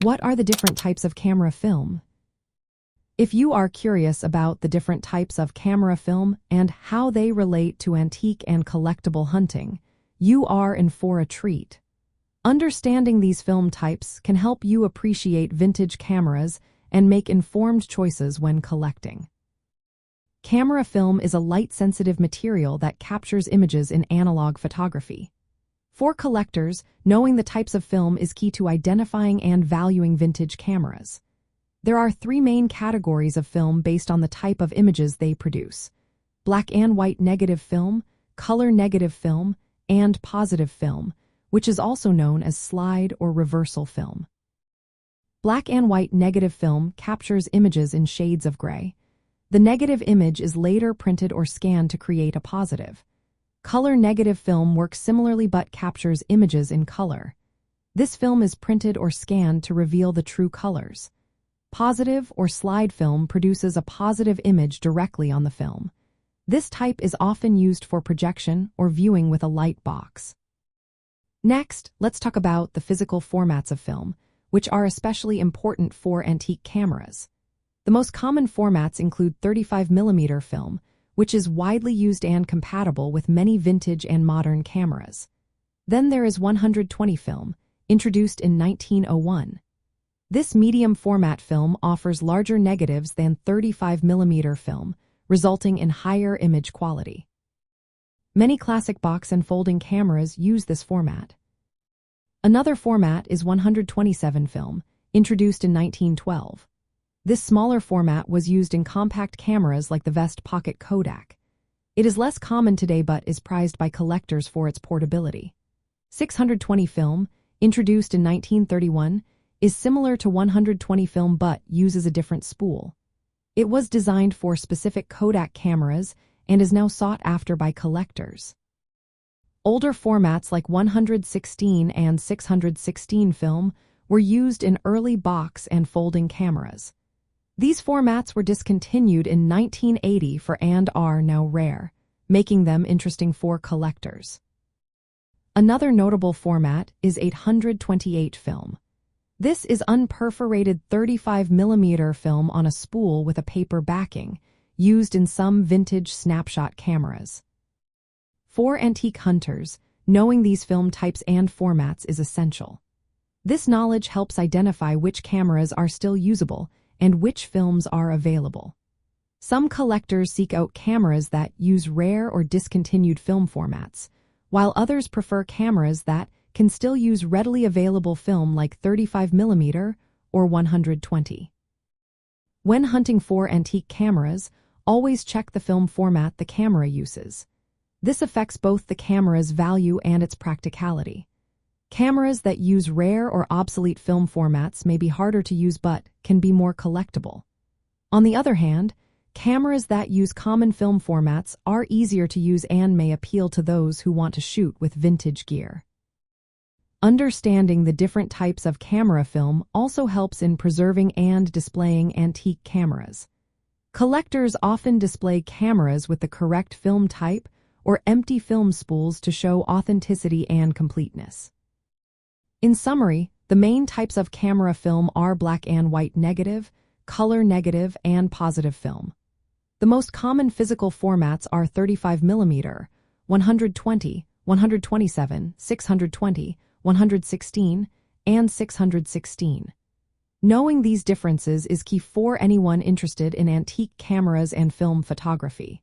What are the different types of camera film? If you are curious about the different types of camera film and how they relate to antique and collectible hunting, you are in for a treat. Understanding these film types can help you appreciate vintage cameras and make informed choices when collecting. Camera film is a light-sensitive material that captures images in analog photography. For collectors, knowing the types of film is key to identifying and valuing vintage cameras. There are three main categories of film based on the type of images they produce: black and white negative film, color negative film, and positive film, which is also known as slide or reversal film. Black and white negative film captures images in shades of gray. The negative image is later printed or scanned to create a positive. Color negative film works similarly but captures images in color. This film is printed or scanned to reveal the true colors. Positive or slide film produces a positive image directly on the film. This type is often used for projection or viewing with a light box. Next, let's talk about the physical formats of film, which are especially important for antique cameras. The most common formats include 35mm film, which is widely used and compatible with many vintage and modern cameras. Then there is 120 film, introduced in 1901. This medium format film offers larger negatives than 35mm film, resulting in higher image quality. Many classic box and folding cameras use this format. Another format is 127 film, introduced in 1912. This smaller format was used in compact cameras like the Vest Pocket Kodak. It is less common today but is prized by collectors for its portability. 620 film, introduced in 1931, is similar to 120 film but uses a different spool. It was designed for specific Kodak cameras and is now sought after by collectors. Older formats like 116 and 616 film were used in early box and folding cameras. These formats were discontinued in 1980 and are now rare, making them interesting for collectors. Another notable format is 828 film. This is unperforated 35mm film on a spool with a paper backing, used in some vintage snapshot cameras. For antique hunters, knowing these film types and formats is essential. This knowledge helps identify which cameras are still usable and which films are available. Some collectors seek out cameras that use rare or discontinued film formats, while others prefer cameras that can still use readily available film like 35mm or 120. When hunting for antique cameras, always check the film format the camera uses. This affects both the camera's value and its practicality. Cameras that use rare or obsolete film formats may be harder to use but can be more collectible. On the other hand, cameras that use common film formats are easier to use and may appeal to those who want to shoot with vintage gear. Understanding the different types of camera film also helps in preserving and displaying antique cameras. Collectors often display cameras with the correct film type or empty film spools to show authenticity and completeness. In summary, the main types of camera film are black and white negative, color negative, and positive film. The most common physical formats are 35mm, 120, 127, 620, 116, and 616. Knowing these differences is key for anyone interested in antique cameras and film photography.